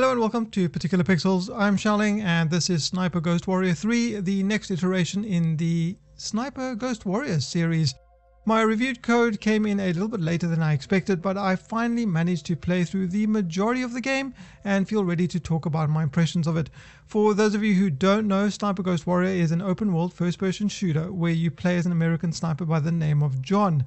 Hello and welcome to ParticularPixels. I'm Shelling and this is Sniper Ghost Warrior 3, the next iteration in the Sniper Ghost Warriors series. My reviewed code came in a little bit later than I expected, but I finally managed to play through the majority of the game and feel ready to talk about my impressions of it. For those of you who don't know, Sniper Ghost Warrior is an open world first person shooter where you play as an American sniper by the name of John.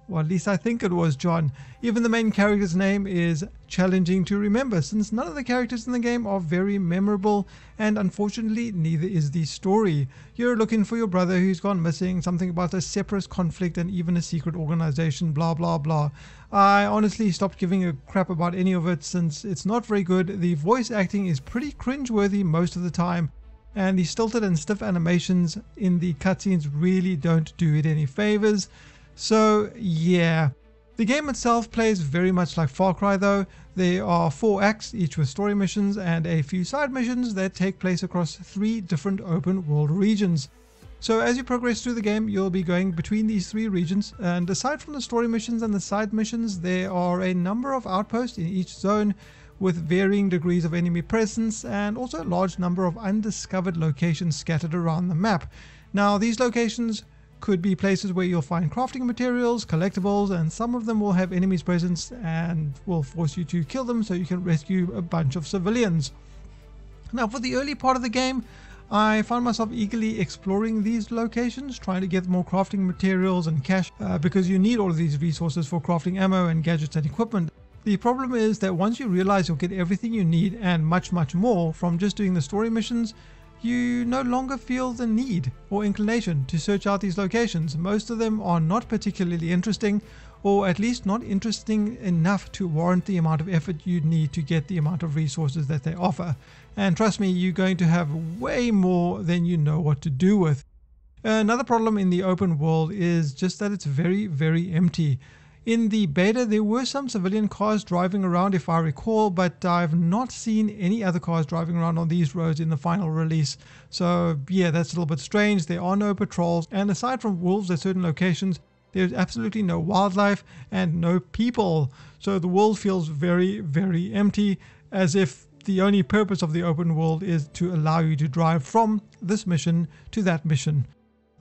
Or at least I think it was John. Even the main character's name is challenging to remember since none of the characters in the game are very memorable, and unfortunately neither is the story. You're looking for your brother who's gone missing, something about a separatist conflict and even a secret organization, blah blah blah. I honestly stopped giving a crap about any of it since it's not very good. The voice acting is pretty cringeworthy most of the time, and the stilted and stiff animations in the cutscenes really don't do it any favors. So yeah, the game itself plays very much like Far Cry though. There are 4 acts, each with story missions and a few side missions that take place across 3 different open world regions. So as you progress through the game, you'll be going between these 3 regions, and aside from the story missions and the side missions, there are a number of outposts in each zone with varying degrees of enemy presence and also a large number of undiscovered locations scattered around the map. Now these locations could be places where you'll find crafting materials, collectibles, and some of them will have enemies present and will force you to kill them so you can rescue a bunch of civilians. Now for the early part of the game, I found myself eagerly exploring these locations, trying to get more crafting materials and cash because you need all of these resources for crafting ammo and gadgets and equipment. The problem is that once you realize you'll get everything you need and much more from just doing the story missions, you no longer feel the need or inclination to search out these locations. Most of them are not particularly interesting, or at least not interesting enough to warrant the amount of effort you need to get the amount of resources that they offer. And trust me, you're going to have way more than you know what to do with. Another problem in the open world is just that it's very empty. In the beta, there were some civilian cars driving around if I recall, but I've not seen any other cars driving around on these roads in the final release. So yeah, that's a little bit strange. There are no patrols, and aside from wolves at certain locations, there's absolutely no wildlife and no people. So the world feels very empty, as if the only purpose of the open world is to allow you to drive from this mission to that mission.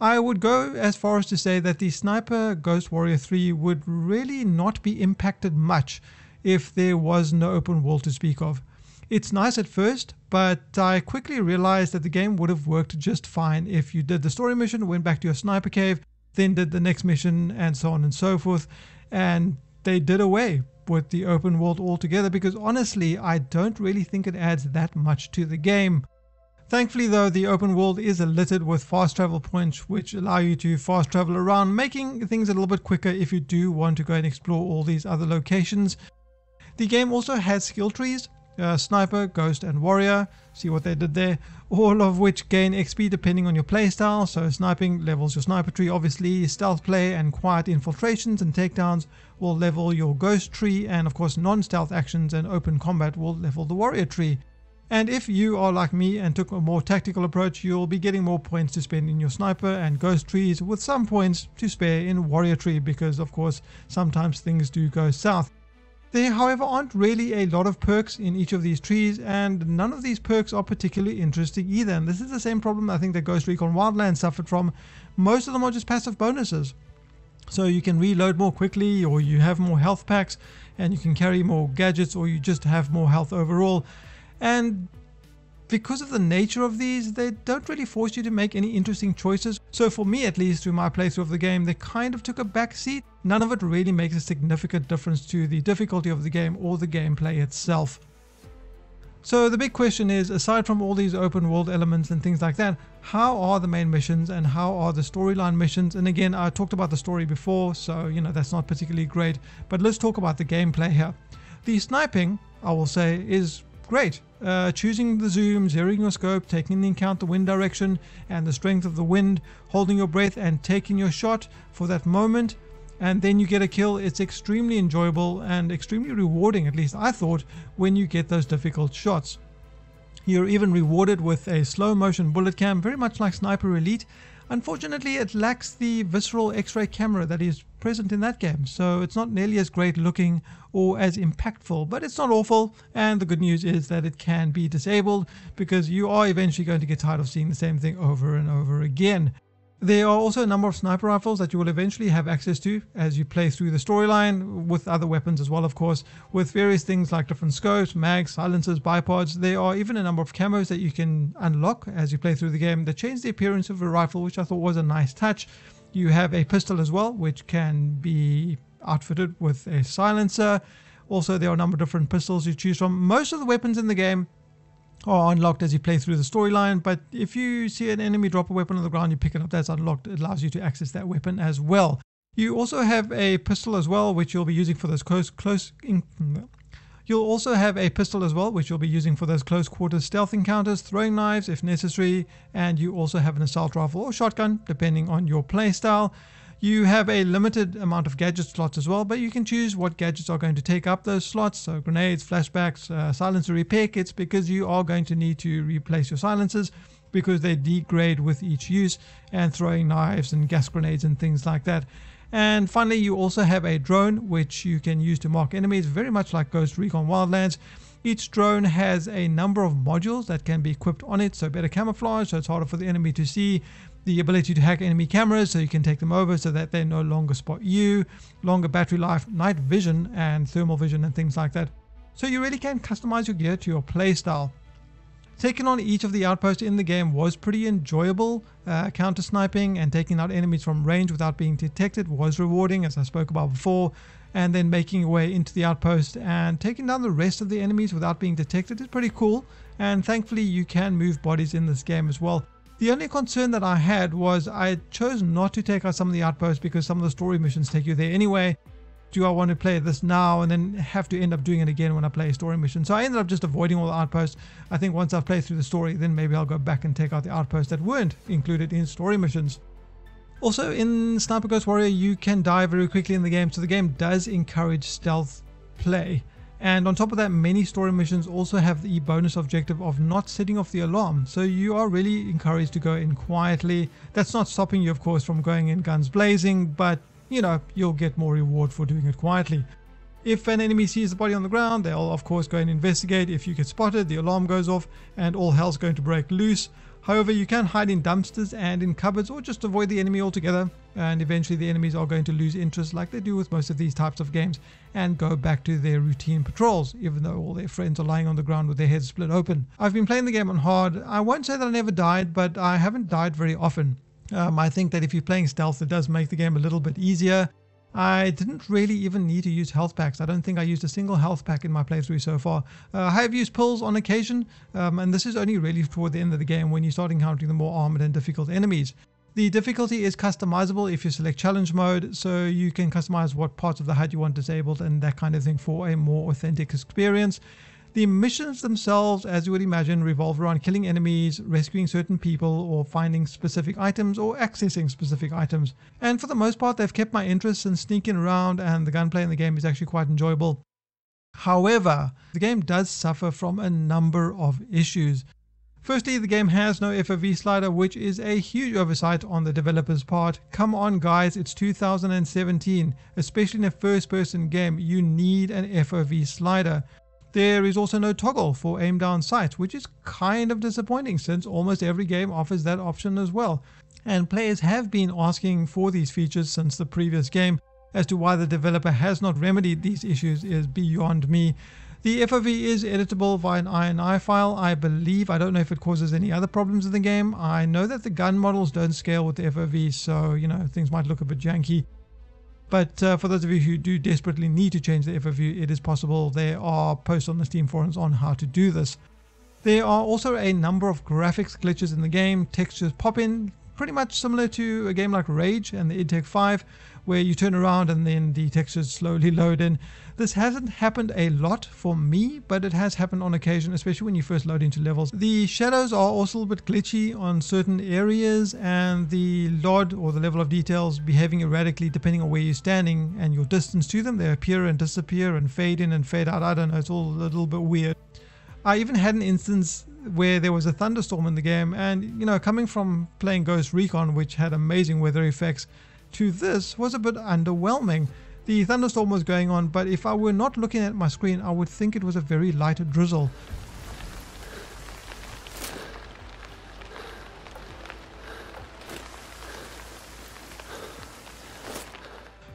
I would go as far as to say that the Sniper Ghost Warrior 3 would really not be impacted much if there was no open world to speak of. It's nice at first, but I quickly realized that the game would have worked just fine if you did the story mission, went back to your sniper cave, then did the next mission, and so on and so forth, and they did away with the open world altogether, because honestly I don't really think it adds that much to the game. Thankfully though, the open world is littered with fast travel points which allow you to fast travel around, making things a little bit quicker if you do want to go and explore all these other locations. The game also has skill trees, Sniper, Ghost and Warrior, see what they did there, all of which gain XP depending on your playstyle. So sniping levels your sniper tree, obviously stealth play and quiet infiltrations and takedowns will level your Ghost tree, and of course non-stealth actions and open combat will level the Warrior tree. And if you are like me and took a more tactical approach, you'll be getting more points to spend in your sniper and ghost trees, with some points to spare in warrior tree, because of course sometimes things do go south. There however aren't really a lot of perks in each of these trees, and none of these perks are particularly interesting either, and this is the same problem I think that Ghost Recon Wildlands suffered from. Most of them are just passive bonuses. So you can reload more quickly, or you have more health packs and you can carry more gadgets, or you just have more health overall. And because of the nature of these, they don't really force you to make any interesting choices. So for me, at least through my playthrough of the game, they kind of took a back seat. None of it really makes a significant difference to the difficulty of the game or the gameplay itself. So the big question is, aside from all these open world elements and things like that, how are the main missions and how are the storyline missions? And again, I talked about the story before, so you know that's not particularly great, but let's talk about the gameplay here. The sniping, I will say, is great. Choosing the zoom, zeroing your scope, taking into account the wind direction and the strength of the wind, holding your breath and taking your shot for that moment, and then you get a kill. It's extremely enjoyable and extremely rewarding, at least I thought, when you get those difficult shots. You're even rewarded with a slow motion bullet cam, very much like Sniper Elite. Unfortunately, it lacks the visceral X-ray camera that is present in that game, so it's not nearly as great looking or as impactful, but it's not awful. And the good news is that it can be disabled, because you are eventually going to get tired of seeing the same thing over and over again. There are also a number of sniper rifles that you will eventually have access to as you play through the storyline, with other weapons as well, of course, with various things like different scopes, mags, silencers, bipods. There are even a number of camos that you can unlock as you play through the game that change the appearance of a rifle, which I thought was a nice touch. You have a pistol as well, which can be outfitted with a silencer. Also, there are a number of different pistols you choose from. Most of the weapons in the game are unlocked as you play through the storyline, but if you see an enemy drop a weapon on the ground, you pick it up, that's unlocked. It allows you to access that weapon as well. You also have a pistol as well, which you'll be using for those close quarters stealth encounters, throwing knives if necessary, and you also have an assault rifle or shotgun depending on your playstyle. You have a limited amount of gadget slots as well, but you can choose what gadgets are going to take up those slots. So grenades, flashbacks, silencer repair kits, because you are going to need to replace your silencers because they degrade with each use, and throwing knives and gas grenades and things like that. And finally, you also have a drone which you can use to mark enemies, very much like Ghost Recon Wildlands. Each drone has a number of modules that can be equipped on it, so better camouflage, so it's harder for the enemy to see. The ability to hack enemy cameras, so you can take them over so that they no longer spot you. Longer battery life, night vision and thermal vision and things like that. So you really can customize your gear to your playstyle. Taking on each of the outposts in the game was pretty enjoyable. Counter sniping and taking out enemies from range without being detected was rewarding, as I spoke about before. And then making your way into the outpost and taking down the rest of the enemies without being detected is pretty cool. And thankfully you can move bodies in this game as well. The only concern that I had was I chose not to take out some of the outposts because some of the story missions take you there anyway. Do I want to play this now and then have to end up doing it again when I play a story mission? So I ended up just avoiding all the outposts. I think once I've played through the story, then maybe I'll go back and take out the outposts that weren't included in story missions. Also, in Sniper Ghost Warrior, you can die very quickly in the game, so the game does encourage stealth play. And on top of that, many story missions also have the bonus objective of not setting off the alarm, so you are really encouraged to go in quietly. That's not stopping you, of course, from going in guns blazing, but you know, you'll get more reward for doing it quietly. If an enemy sees the body on the ground, they'll of course go and investigate. If you get spotted, the alarm goes off and all hell's going to break loose. However, you can hide in dumpsters and in cupboards, or just avoid the enemy altogether, and eventually the enemies are going to lose interest, like they do with most of these types of games, and go back to their routine patrols, even though all their friends are lying on the ground with their heads split open. I've been playing the game on hard. I won't say that I never died, but I haven't died very often. I think that if you're playing stealth, it does make the game a little bit easier. I didn't really even need to use health packs. I don't think I used a single health pack in my playthrough so far. I have used pills on occasion, and this is only really toward the end of the game when you start encountering the more armored and difficult enemies. The difficulty is customizable if you select challenge mode, so you can customize what parts of the HUD you want disabled and that kind of thing for a more authentic experience. The missions themselves, as you would imagine, revolve around killing enemies, rescuing certain people, or finding specific items, or accessing specific items. And for the most part, they've kept my interest in sneaking around, and the gunplay in the game is actually quite enjoyable. However, the game does suffer from a number of issues. Firstly, the game has no FOV slider, which is a huge oversight on the developer's part. Come on guys, it's 2017. Especially in a first-person game, you need an FOV slider. There is also no toggle for aim down sights, which is kind of disappointing since almost every game offers that option as well. And players have been asking for these features since the previous game. As to why the developer has not remedied these issues is beyond me. The FOV is editable via an INI file, I believe. I don't know if it causes any other problems in the game. I know that the gun models don't scale with the FOV, so you know, things might look a bit janky. But for those of you who do desperately need to change the FOV, it is possible. There are posts on the Steam forums on how to do this. There are also a number of graphics glitches in the game. Textures pop in, pretty much similar to a game like Rage and the Intech 5, where you turn around and then the textures slowly load in. This hasn't happened a lot for me, but it has happened on occasion, especially when you first load into levels. The shadows are also a little bit glitchy on certain areas, and the LOD, or the level of details, behaving erratically depending on where you're standing and your distance to them. They appear and disappear and fade in and fade out. I don't know, it's all a little bit weird. I even had an instance where there was a thunderstorm in the game, and you know, coming from playing Ghost Recon, which had amazing weather effects, to this was a bit underwhelming. The thunderstorm was going on, but if I were not looking at my screen, I would think it was a very light drizzle.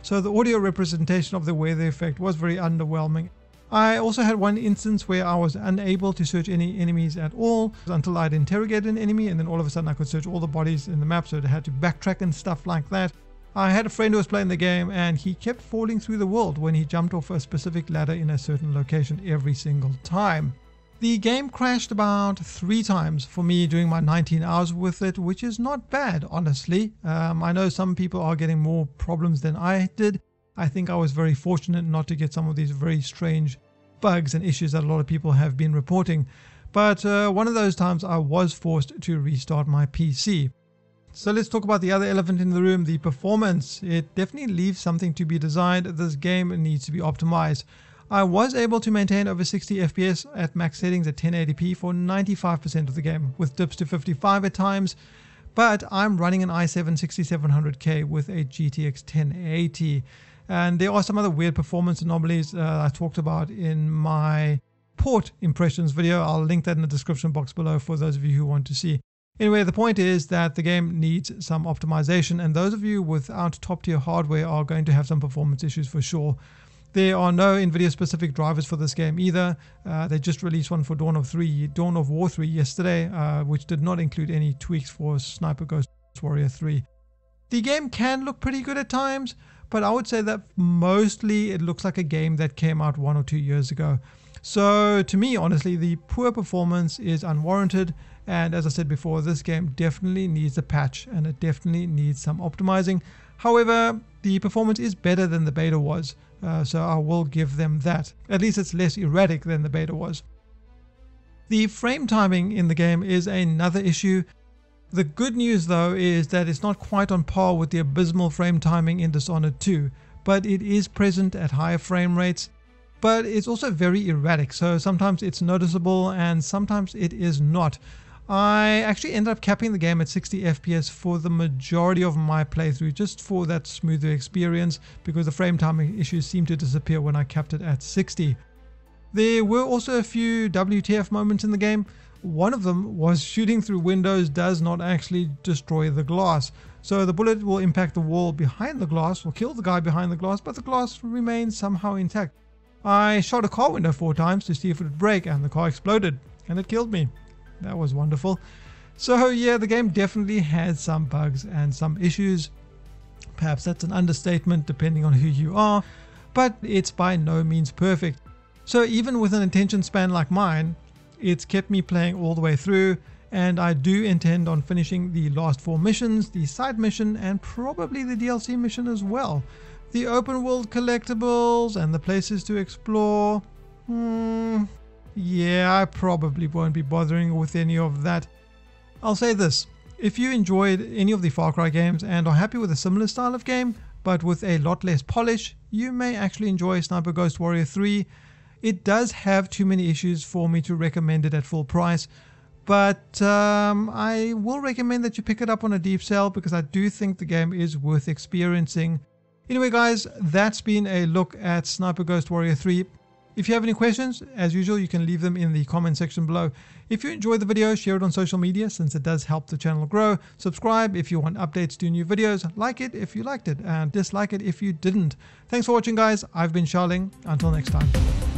So the audio representation of the weather effect was very underwhelming. I also had one instance where I was unable to search any enemies at all until I'd interrogated an enemy, and then all of a sudden I could search all the bodies in the map, so I had to backtrack and stuff like that. I had a friend who was playing the game, and he kept falling through the world when he jumped off a specific ladder in a certain location every single time. The game crashed about 3 times for me during my 19 hours with it, which is not bad, honestly. I know some people are getting more problems than I did. I think I was very fortunate not to get some of these very strange bugs and issues that a lot of people have been reporting. But one of those times I was forced to restart my PC. So let's talk about the other elephant in the room, the performance. It definitely leaves something to be desired. This game needs to be optimized. I was able to maintain over 60 FPS at max settings at 1080p for 95% of the game, with dips to 55 at times. But I'm running an i7 6700K with a GTX 1080. And there are some other weird performance anomalies I talked about in my port impressions video. I'll link that in the description box below for those of you who want to see. Anyway, the point is that the game needs some optimization, and those of you without top tier hardware are going to have some performance issues for sure. There are no NVIDIA specific drivers for this game either. They just released one for Dawn of War 3 yesterday, which did not include any tweaks for Sniper Ghost Warrior 3. The game can look pretty good at times, but I would say that mostly it looks like a game that came out 1 or 2 years ago. So to me, honestly, the poor performance is unwarranted, and as I said before, this game definitely needs a patch and it definitely needs some optimizing. However, the performance is better than the beta was, so I will give them that. At least it's less erratic than the beta was. The frame timing in the game is another issue. The good news though is that it's not quite on par with the abysmal frame timing in Dishonored 2, but it is present at higher frame rates. But it's also very erratic, so sometimes it's noticeable and sometimes it is not. I actually ended up capping the game at 60 FPS for the majority of my playthrough, just for that smoother experience, because the frame timing issues seemed to disappear when I capped it at 60. There were also a few WTF moments in the game. One of them was shooting through windows does not actually destroy the glass. So the bullet will impact the wall behind the glass, will kill the guy behind the glass, but the glass remains somehow intact. I shot a car window 4 times to see if it would break, and the car exploded and it killed me. That was wonderful. So yeah, the game definitely has some bugs and some issues. Perhaps that's an understatement depending on who you are, but it's by no means perfect. So even with an attention span like mine, it's kept me playing all the way through, and I do intend on finishing the last 4 missions, the side mission, and probably the DLC mission as well. The open world collectibles and the places to explore, yeah, I probably won't be bothering with any of that. I'll say this, if you enjoyed any of the Far Cry games and are happy with a similar style of game, but with a lot less polish, you may actually enjoy Sniper Ghost Warrior 3. It does have too many issues for me to recommend it at full price, but I will recommend that you pick it up on a deep sale because I do think the game is worth experiencing. Anyway guys, that's been a look at Sniper Ghost Warrior 3. If you have any questions, as usual, you can leave them in the comment section below. If you enjoyed the video, share it on social media since it does help the channel grow. Subscribe if you want updates to new videos. Like it if you liked it, and dislike it if you didn't. Thanks for watching guys. I've been Charling. Until next time.